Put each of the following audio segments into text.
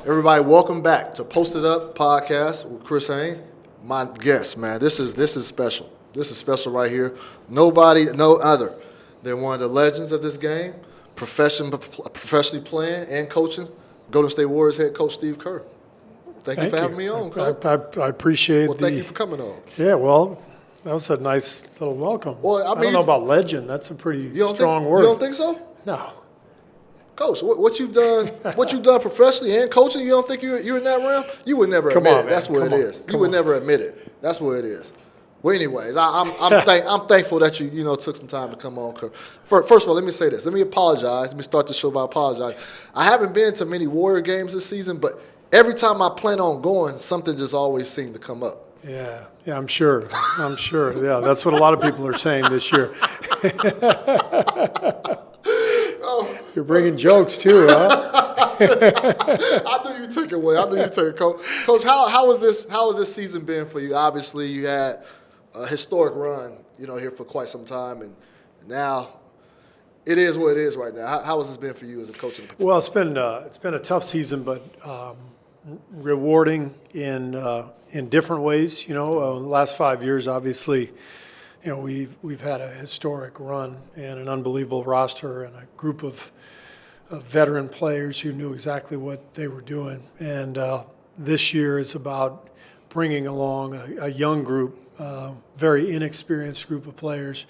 Everybody, welcome back to Posted Up Podcast with Chris Haynes. My guest, man, this is special. This is special right here. Nobody, no other than one of the legends of this game, professionally playing and coaching, Golden State Warriors head coach Steve Kerr. Thank you for having me on, Coach. I appreciate thank you for coming on. Yeah, well, that was a nice little welcome. Well, I don't know about legend. That's a pretty strong word. You don't think so? No. Coach, what you've done professionally and coaching, you don't think you're in that realm? You would never admit it. That's what it is. You would never admit it. That's what it is. Well, anyways, I'm thankful that you took some time to come on. First of all, let me say this. Let me apologize. Let me start the show by apologizing. I haven't been to many Warrior games this season, but every time I plan on going, something just always seemed to come up. Yeah, I'm sure. Yeah, that's what a lot of people are saying this year. You're bringing jokes too, huh? I knew you took it away. Coach. Coach, how has this season been for you? Obviously, you had a historic run, here for quite some time, and now it is what it is right now. How has this been for you as a coach? Well, it's been a tough season, but rewarding in different ways. The last 5 years, obviously. We've had a historic run and an unbelievable roster and a group of veteran players who knew exactly what they were doing. And this year is about bringing along a young group, very inexperienced group of players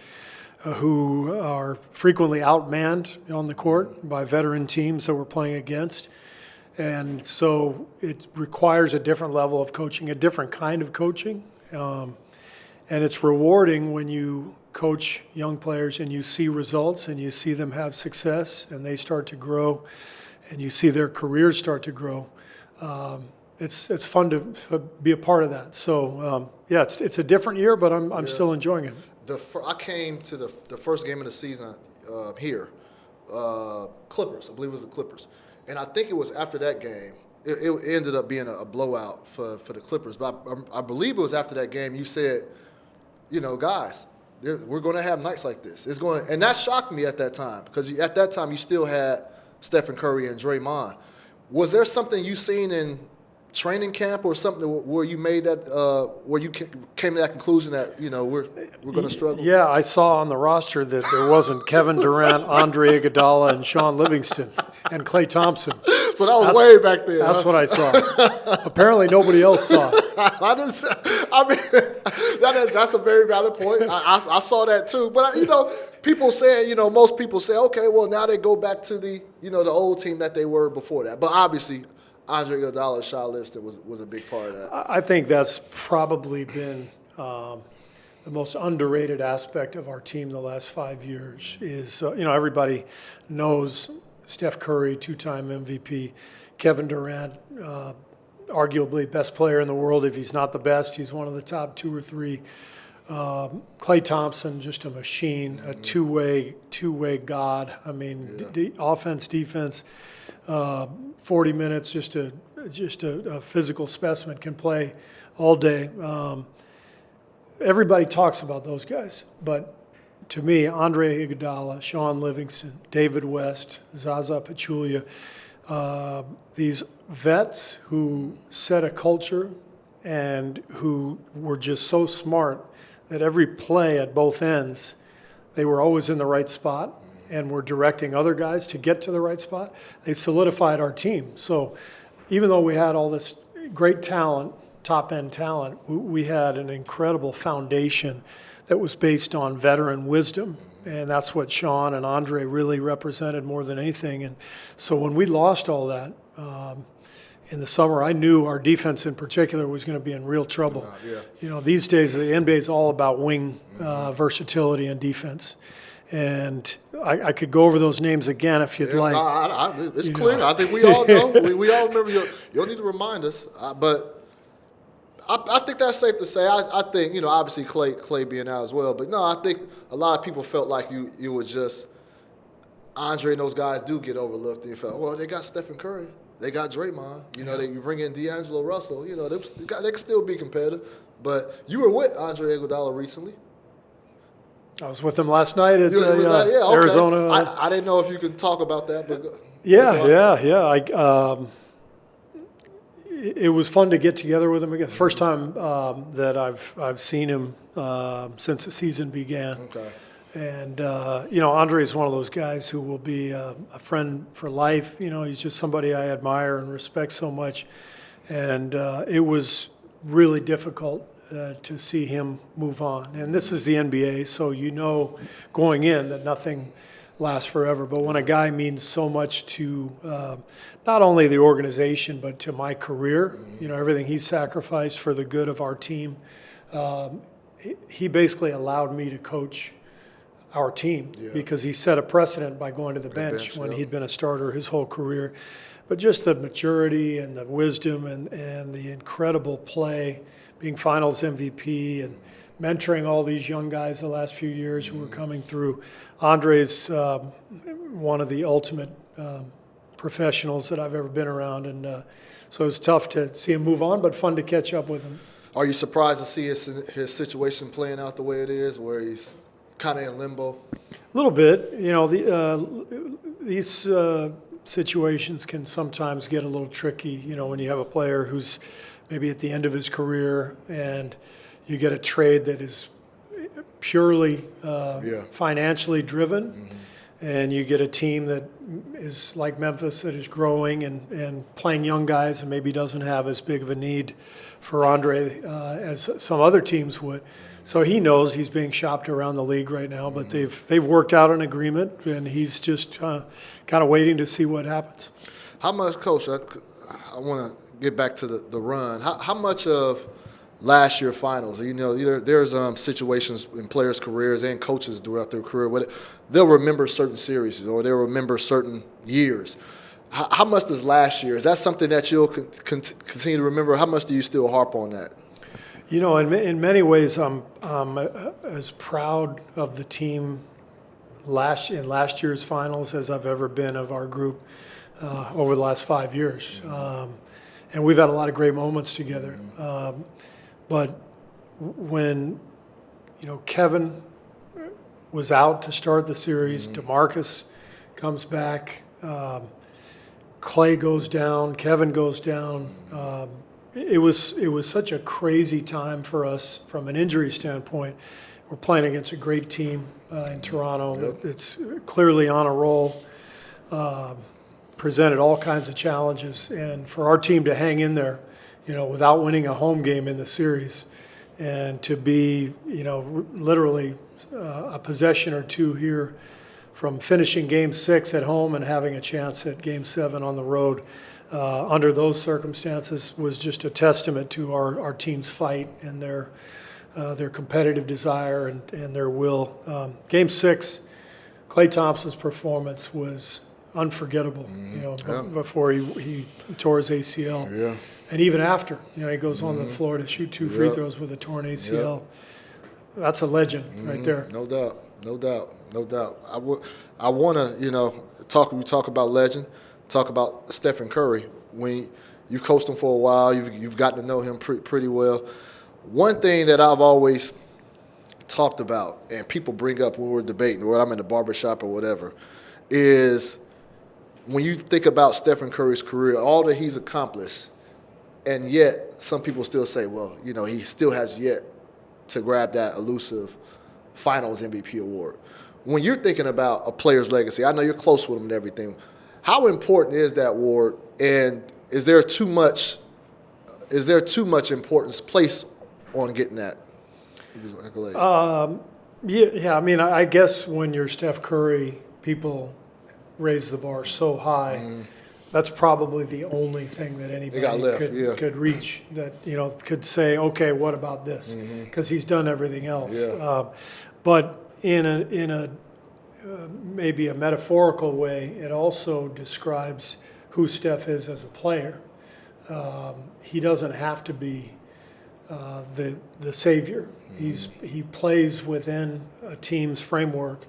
who are frequently outmanned on the court by veteran teams that we're playing against. And so it requires a different level of coaching, a different kind of coaching. And it's rewarding when you coach young players and you see results and you see them have success and they start to grow and you see their careers start to grow. It's fun to be a part of that. So, it's a different year, but I'm still enjoying it. I came to the first game of the season here, Clippers. I believe it was the Clippers. And I think it was after that game. It ended up being a blowout for the Clippers. But I believe it was after that game you said, guys, we're going to have nights like this. And that shocked me at that time because at that time you still had Steph Curry and Draymond. Was there something you seen in training camp or something where you made that, where you came to that conclusion that we're going to struggle? Yeah, I saw on the roster that there wasn't Kevin Durant, Andre Iguodala, and Sean Livingston, and Klay Thompson. So that was way back then. That's what I saw. Apparently, nobody else saw it. That's a very valid point. I saw that too. But people say, most people say, okay, well now they go back to the old team that they were before that. But obviously, Andre Iguodala, Sean Livingston was a big part of that. I think that's probably been the most underrated aspect of our team the last 5 years. Is everybody knows Steph Curry, two-time MVP, Kevin Durant, arguably best player in the world. If he's not the best, he's one of the top 2 or 3. Klay Thompson, just a machine, a two-way god. I mean, offense, defense, 40 minutes, just a physical specimen, can play all day. Everybody talks about those guys, but to me, Andre Iguodala, Sean Livingston, David West, Zaza Pachulia, these vets who set a culture and who were just so smart that every play at both ends, they were always in the right spot and were directing other guys to get to the right spot. They solidified our team. So even though we had all this great talent, top-end talent, we had an incredible foundation that was based on veteran wisdom, and that's what Sean and Andre really represented more than anything. And so when we lost all that in the summer, I knew our defense in particular was going to be in real trouble. These days the NBA is all about wing versatility and defense. And I could go over those names again if you'd like. It's clear. I think we all know. we all remember. You don't need to remind us, but I think that's safe to say. I think, obviously Klay being out as well. But, no, I think a lot of people felt like you were just – Andre and those guys do get overlooked. And you felt, well, they got Stephen Curry. They got Draymond. You bring in D'Angelo Russell. They can still be competitive. But you were with Andre Iguodala recently. I was with him last night at Arizona. I didn't know if you can talk about that. But Yeah. it was fun to get together with him again. The first time that I've seen him since the season began. Okay. And, Andre is one of those guys who will be a friend for life. He's just somebody I admire and respect so much. And it was really difficult to see him move on. And this is the NBA, so going in that nothing lasts forever. But when a guy means so much to not only the organization, but to my career, everything he sacrificed for the good of our team, he basically allowed me to coach our team because he set a precedent by going to the bench when he'd been a starter his whole career. But just the maturity and the wisdom and the incredible play, being finals MVP and mentoring all these young guys the last few years who were coming through. Andre's one of the ultimate professionals that I've ever been around. And so it's tough to see him move on, but fun to catch up with him. Are you surprised to see his situation playing out the way it is, where he's kind of in limbo? A little bit. These situations can sometimes get a little tricky, when you have a player who's maybe at the end of his career and you get a trade that is purely financially driven, and you get a team that is like Memphis that is growing and playing young guys and maybe doesn't have as big of a need for Andre as some other teams would. So he knows he's being shopped around the league right now, but they've worked out an agreement, and he's just kind of waiting to see what happens. How much, Coach, I want to get back to the run. How much of last year's finals, there's situations in players' careers and coaches throughout their career where they'll remember certain series or they'll remember certain years. How much does last year, is that something that you'll continue to remember? How much do you still harp on that? In many ways, I'm as proud of the team in last year's finals as I've ever been of our group over the last 5 years. And we've had a lot of great moments together. But when, Kevin was out to start the series, DeMarcus comes back, Clay goes down, Kevin goes down. It was such a crazy time for us from an injury standpoint. We're playing against a great team in Toronto. It's clearly on a roll, presented all kinds of challenges. And for our team to hang in there, without winning a home game in the series, and to be, literally a possession or two here from finishing Game 6 at home and having a chance at Game 7 on the road under those circumstances was just a testament to our team's fight and their competitive desire and their will. Game 6, Klay Thompson's performance was unforgettable, before he tore his ACL. Yeah. And even after, he goes on the floor to shoot 2 free throws with a torn ACL. That's a legend right there. No doubt. I want to, we talk about legend, talk about Stephen Curry. When you've coached him for a while, you've gotten to know him pretty well. One thing that I've always talked about, and people bring up when we're debating, when I'm in the barbershop or whatever, is when you think about Stephen Curry's career, all that he's accomplished, and yet some people still say, well, he still has yet to grab that elusive Finals MVP award. When you're thinking about a player's legacy, I know you're close with him and everything. How important is that award, and is there too much importance placed on getting that accolade? Yeah. I mean, I guess when you're Steph Curry, people raise the bar so high. That's probably the only thing that anybody could reach that, could say, okay, what about this? Because he's done everything else. Yeah. But in a maybe a metaphorical way, it also describes who Steph is as a player. He doesn't have to be the savior. He plays within a team's framework,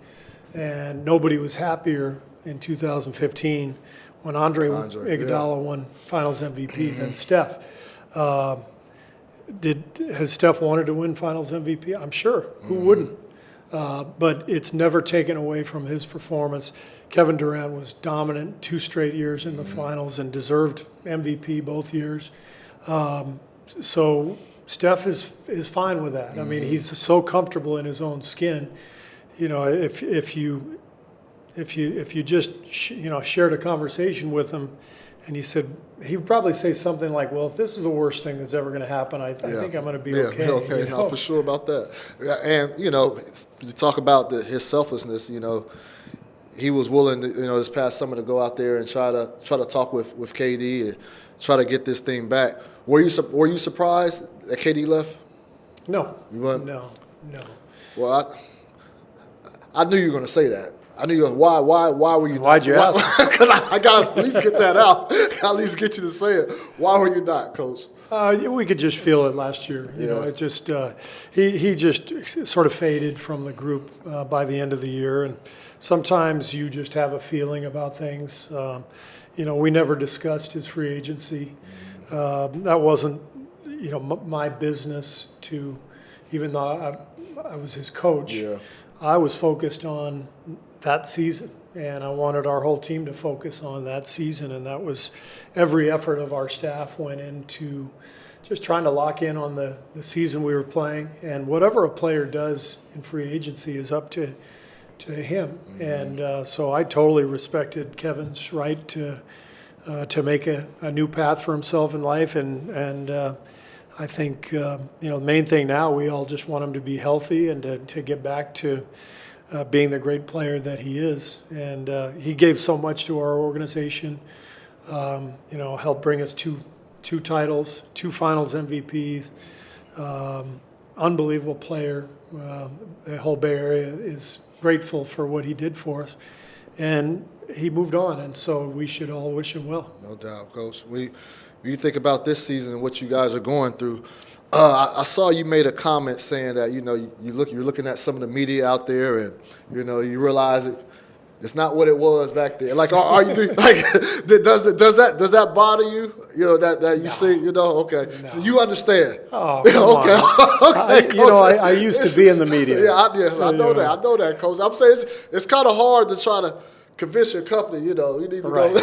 and nobody was happier in 2015 when Andre Iguodala won Finals MVP than Steph. Has Steph wanted to win Finals MVP? I'm sure. Who wouldn't? But it's never taken away from his performance. Kevin Durant was dominant 2 straight years in the finals and deserved MVP both years. So Steph is fine with that. I mean, he's so comfortable in his own skin. You know, if you just shared a conversation with him, and you said, he would probably say something like, "Well, if this is the worst thing that's ever going to happen, I think I'm going to be okay." Okay, you know? no, for sure about that. Yeah, and you talk about his selflessness. He was willing to, this past summer to go out there and try to talk with KD and try to get this thing back. Were you surprised that KD left? No. You weren't? No. Well, I knew you were going to say that. I knew you. Why were you? Why'd you ask? Because I got to at least get that out. At least get you to say it. Why were you not, Coach? We could just feel it last year. You know, it just he just sort of faded from the group by the end of the year, and sometimes you just have a feeling about things. We never discussed his free agency. That wasn't my business to, even though I was his coach. Yeah. I was focused on that season, and I wanted our whole team to focus on that season, and that was every effort of our staff went into just trying to lock in on the season we were playing, and whatever a player does in free agency is up to him. Mm-hmm. And so I totally respected Kevin's right to make a new path for himself in life, and I think the main thing now, we all just want him to be healthy and to get back to being the great player that he is. And he gave so much to our organization. Helped bring us two titles, 2 Finals MVPs. Unbelievable player. The whole Bay Area is grateful for what he did for us. And he moved on, and so we should all wish him well. No doubt, Coach. You think about this season and what you guys are going through. I saw you made a comment saying that you're looking at some of the media out there, and you realize it's not what it was back then. Like, are you like does that bother you? That you see. Okay, no. So you understand. Oh, okay. Okay. I used to be in the media. Yeah, I know that. I know that, Coach. I'm saying it's kind of hard to try to convince your company. You need to go.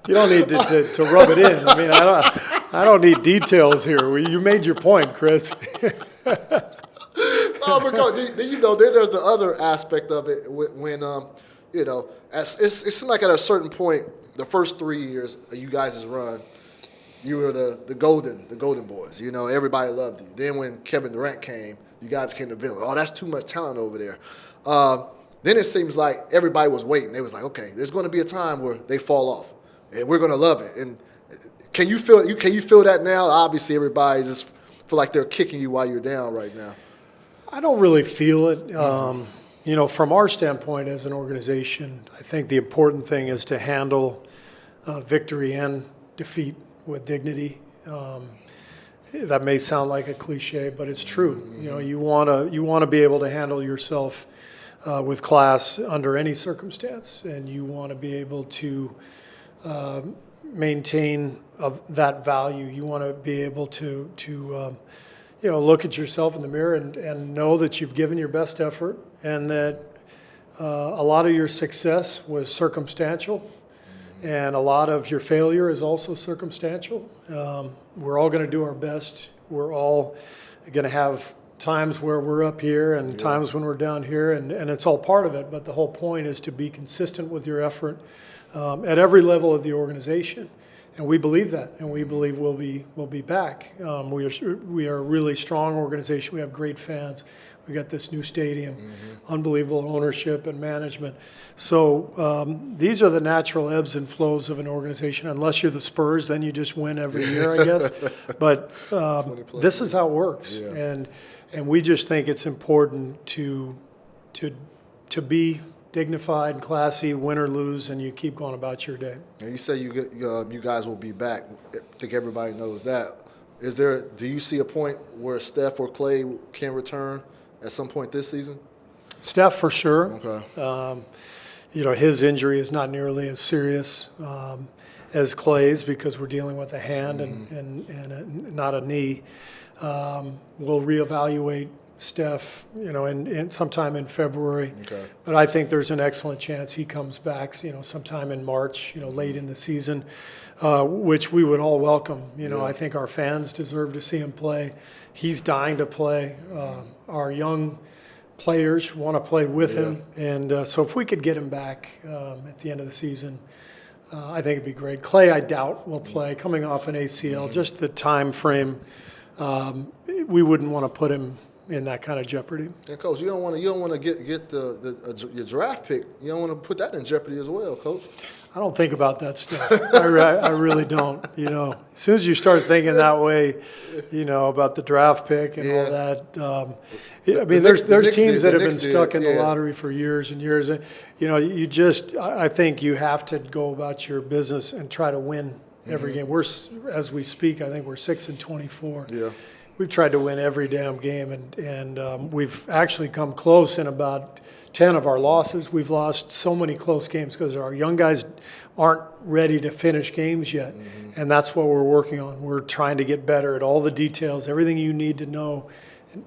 You don't need to rub it in. I mean, I don't need details here. You made your point, Chris. No, because there's the other aspect of it when it seemed like at a certain point, the first 3 years of you guys' run, you were the golden boys. Everybody loved you. Then when Kevin Durant came, you guys became the villain. Oh, that's too much talent over there. Then it seems like everybody was waiting. They was like, okay, there's going to be a time where they fall off, and we're going to love it. And can you feel that now? Obviously, everybody just feel like they're kicking you while you're down right now. I don't really feel it. From our standpoint as an organization, I think the important thing is to handle victory and defeat with dignity. That may sound like a cliche, but it's true. Mm-hmm. You want to be able to handle yourself with class under any circumstance, and you want to be able to maintain that value. You want to be able to look at yourself in the mirror and know that you've given your best effort, and that a lot of your success was circumstantial, and a lot of your failure is also circumstantial. We're all going to do our best. We're all going to have times where we're up here and times when we're down here, and it's all part of it. But the whole point is to be consistent with your effort at every level of the organization. And we believe that, and we believe we'll be back. We are a really strong organization. We have great fans. We got this new stadium, unbelievable ownership and management. So these are the natural ebbs and flows of an organization. Unless you're the Spurs, then you just win every year, I guess. But this is how it works, and we just think it's important to be dignified and classy, win or lose, and you keep going about your day. And you say you guys will be back. I think everybody knows that. Do you see a point where Steph or Clay can return at some point this season? Steph, for sure. Okay. His injury is not nearly as serious as Clay's because we're dealing with a hand and not a knee. We'll reevaluate Steph, in sometime in February. Okay. But I think there's an excellent chance he comes back, sometime in March, late in the season. which we would all welcome. I think our fans deserve to see him play. He's dying to play. Our young players want to play with him, and so if we could get him back at the end of the season, I think it'd be great. Clay, I doubt will play, coming off an ACL. Just the time frame, we wouldn't want to put him in that kind of jeopardy. And Coach, you don't want to get your draft pick. You don't want to put that in jeopardy as well, Coach. I don't think about that stuff. I really don't. As soon as you start thinking that way, about the draft pick and all that. There's teams that have been stuck in the lottery for years and years. I think you have to go about your business and try to win every game. As we speak, I think we're 6-24. Yeah. We've tried to win every damn game, and we've actually come close in about 10 of our losses. We've lost so many close games because our young guys aren't ready to finish games yet, and that's what we're working on. We're trying to get better at all the details, everything you need to know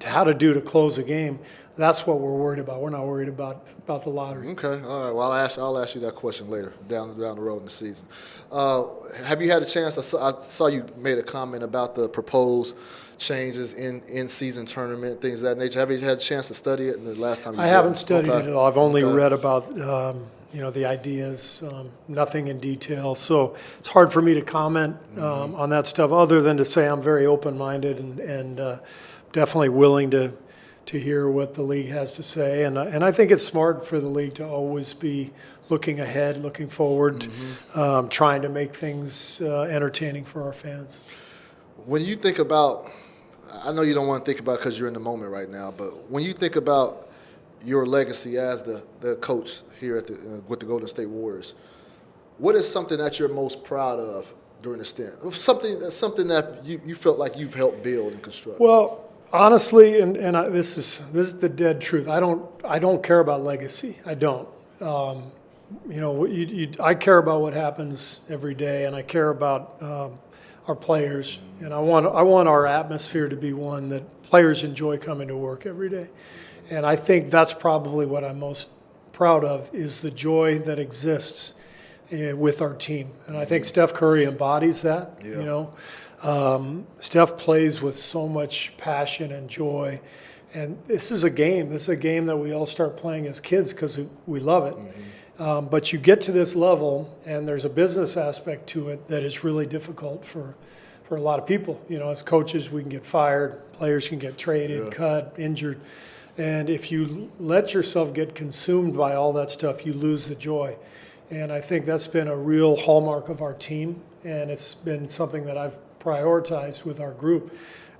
how to do to close a game. That's what we're worried about. We're not worried about the lottery. Okay, all right. Well, I'll ask you that question later down the road in the season. Have you had a chance? I saw you made a comment about the proposed changes in season tournament, things of that nature. Have you had a chance to study it in the last time you I haven't studied it at all. I've only read about the ideas, nothing in detail. So it's hard for me to comment on that stuff other than to say I'm very open-minded and definitely willing to hear what the league has to say. And I think it's smart for the league to always be looking ahead, looking forward, trying to make things entertaining for our fans. When you think about, I know you don't want to think about it because you're in the moment right now, but when you think about your legacy as the coach here with the Golden State Warriors, what is something that you're most proud of during the stint? Something that you felt like you've helped build and construct? Well, honestly, this is the dead truth. I don't care about legacy. I don't. I care about what happens every day, and I care about our players, and I want our atmosphere to be one that players enjoy coming to work every day. And I think that's probably what I'm most proud of is the joy that exists with our team. And I think Steph Curry embodies that. Steph plays with so much passion and joy. And this is a game. This is a game that we all start playing as kids because we love it. But you get to this level, and there's a business aspect to it that is really difficult for a lot of people. As coaches, we can get fired. Players can get traded, cut, injured. And if you let yourself get consumed by all that stuff, you lose the joy. And I think that's been a real hallmark of our team, and it's been something that I've prioritized with our group.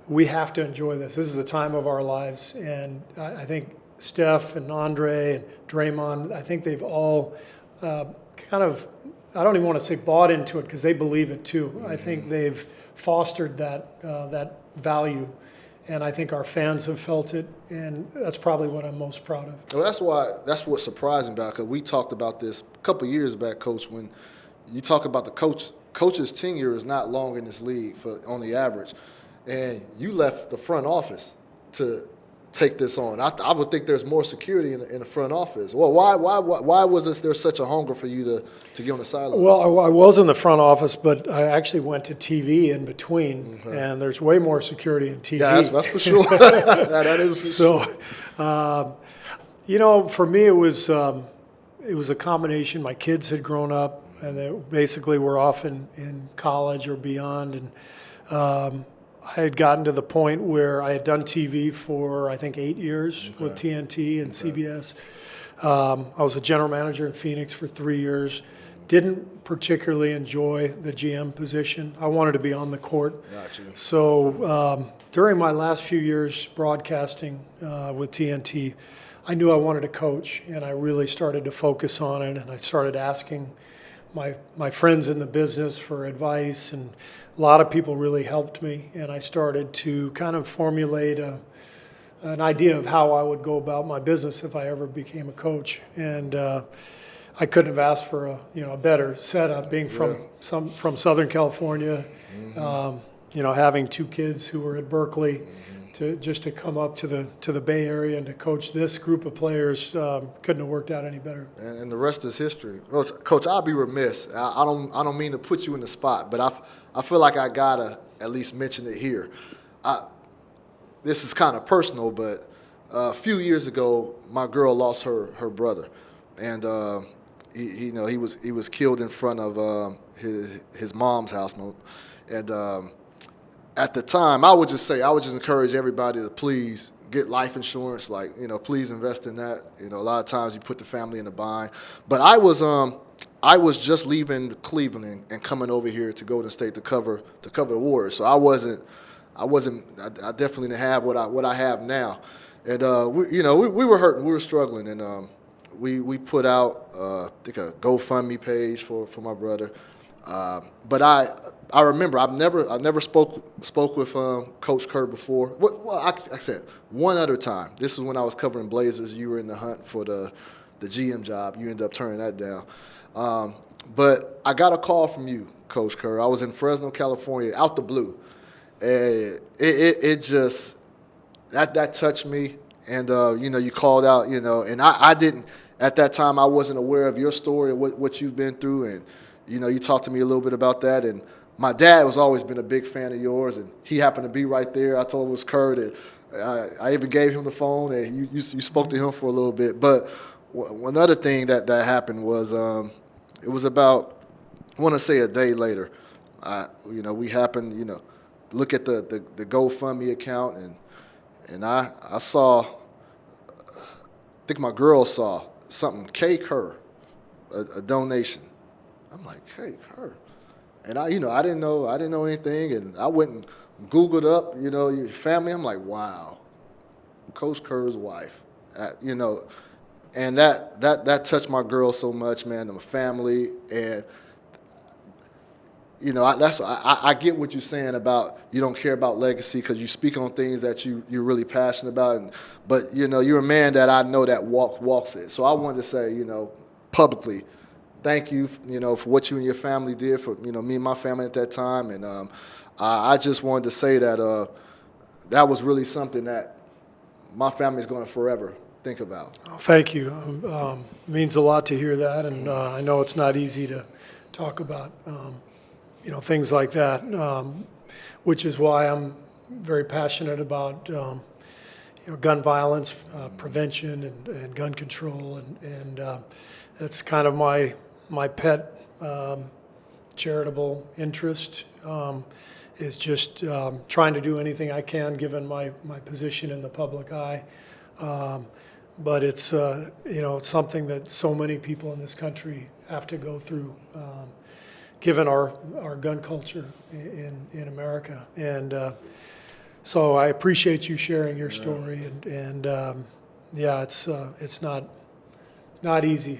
We have to enjoy this. This is the time of our lives, and I think Steph and Andre and Draymond, I think they've all kind of, I don't even want to say bought into it because they believe it too. I think they've fostered that value, and I think our fans have felt it, and that's probably what I'm most proud of. Well, that's what's surprising about it, because we talked about this a couple of years back, Coach, when you talk about the coach's tenure is not long in this league on the average, and you left the front office to take this on. I would think there's more security in the front office. Well, why was there such a hunger for you to get on the sidelines? Well, I was in the front office, but I actually went to TV in between, and there's way more security in TV. Yeah, that's for sure. That is for sure. For me, it was a combination. My kids had grown up, and they basically were off in college or beyond, and I had gotten to the point where I had done TV for, I think, 8 years with TNT and CBS. I was a general manager in Phoenix for 3 years. Didn't particularly enjoy the GM position. I wanted to be on the court. Gotcha. So during my last few years broadcasting with TNT, I knew I wanted to coach, and I really started to focus on it, and I started asking my friends in the business for advice, and a lot of people really helped me, and I started to kind of formulate an idea of how I would go about my business if I ever became a coach. And I couldn't have asked for a better setup, being from Southern California, having two kids who were at Berkeley, to come up to the Bay Area and to coach this group of players couldn't have worked out any better. And the rest is history. Coach, I'll be remiss. I don't mean to put you in the spot, but I feel like I gotta at least mention it here. This is kind of personal, but a few years ago, my girl lost her brother, and he was killed in front of his mom's house, and. At the time, I would just encourage everybody to please get life insurance. Like, please invest in that. A lot of times you put the family in a bind. But I was just leaving Cleveland and coming over here to Golden State to cover the Warriors. So I definitely didn't have what I have now. And we were hurting, we were struggling, and we put out I think a GoFundMe page for my brother. But I remember I never spoke with Coach Kerr before. Well, I said one other time. This is when I was covering Blazers. You were in the hunt for the GM job. You ended up turning that down. But I got a call from you, Coach Kerr. I was in Fresno, California, out the blue. And it just that touched me. And you called out, and I didn't at that time. I wasn't aware of your story, what you've been through, and you talked to me a little bit about that. And my dad has always been a big fan of yours, and he happened to be right there. I told him it was Kerr that I even gave him the phone, and you spoke to him for a little bit. But one other thing that happened was it was about, I want to say a day later. We happened, look at the GoFundMe account, and I saw, I think my girl saw something, K. Kerr, a donation. I'm like, K. Kerr. And I didn't know anything, and I went and Googled up, your family. I'm like, wow, Coach Kerr's wife, and that touched my girl so much, man, and my family, and I get what you're saying about you don't care about legacy because you speak on things that you're really passionate about, but you're a man that I know that walks it. So I wanted to say, publicly, thank you, for what you and your family did for, me and my family at that time. And I just wanted to say that that was really something that my family is going to forever think about. Oh, thank you. It means a lot to hear that. And I know it's not easy to talk about, things like that, which is why I'm very passionate about, gun violence prevention and gun control. And that's kind of my pet charitable interest is just trying to do anything I can given my position in the public eye. But it's it's something that so many people in this country have to go through, given our gun culture in America. And so I appreciate you sharing your story. And it's not easy.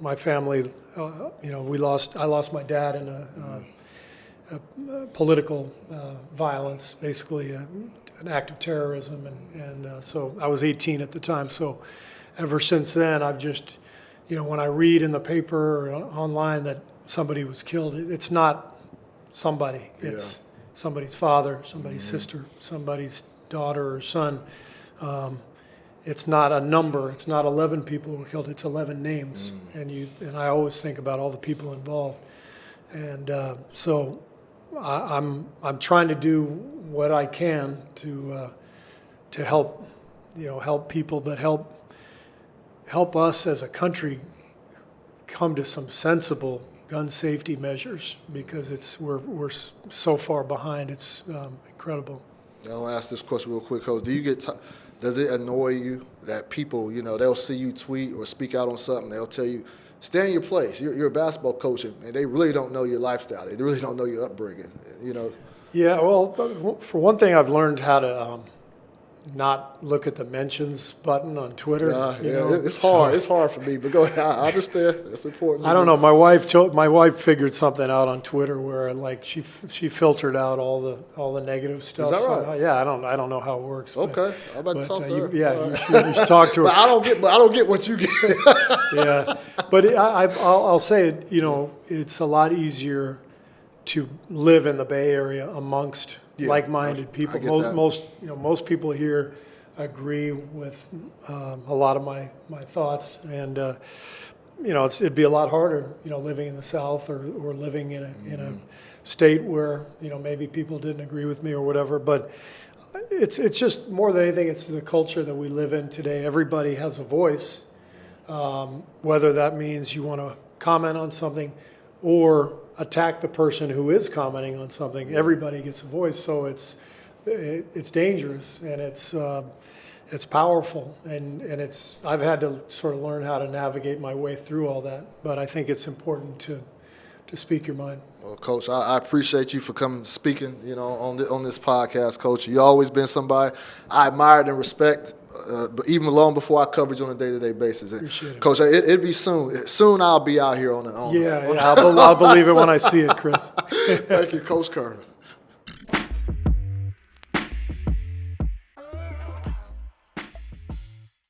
My family. I lost my dad in a political violence, basically an act of terrorism, and so I was 18 at the time. So ever since then, I've just, when I read in the paper or online that somebody was killed, it's not somebody. It's somebody's father, somebody's sister, somebody's daughter or son. It's not a number. It's not 11 people who were killed. It's 11 names, and I always think about all the people involved, and so I'm trying to do what I can to help help people, but help us as a country come to some sensible gun safety measures because we're so far behind. It's incredible. I'll ask this question real quick, Coach. Does it annoy you that people, they'll see you tweet or speak out on something, they'll tell you, stay in your place. You're a basketball coach, and they really don't know your lifestyle. They really don't know your upbringing, Yeah, well, for one thing, I've learned how to not look at the mentions button on Twitter. It's hard. It's hard for me, but go ahead. I understand. It's important. I don't know. My wife figured something out on Twitter where she filtered out all the negative stuff. Is that right? Yeah, I don't know how it works. Okay, I'm about to talk to her. You should talk to her. But I don't get what you get. Yeah, but I'll say it. It's a lot easier to live in the Bay Area amongst like-minded people. I get that. Most people here agree with a lot of my thoughts, and it'd be a lot harder, living in the South or living in a state where maybe people didn't agree with me or whatever. But it's just more than anything, it's the culture that we live in today. Everybody has a voice, whether that means you want to comment on something or attack the person who is commenting on something. Everybody gets a voice, so it's dangerous, and it's powerful, and I've had to sort of learn how to navigate my way through all that. But I think it's important to speak your mind. Well, Coach, I appreciate you for coming speaking, on this podcast, Coach. You've always been somebody I admired and respect, but even long before I covered you on a day-to-day basis. Appreciate it. Coach, it'd be soon. Soon I'll be out here on I'll believe it when I see it, Chris. Thank you, Coach Kerr.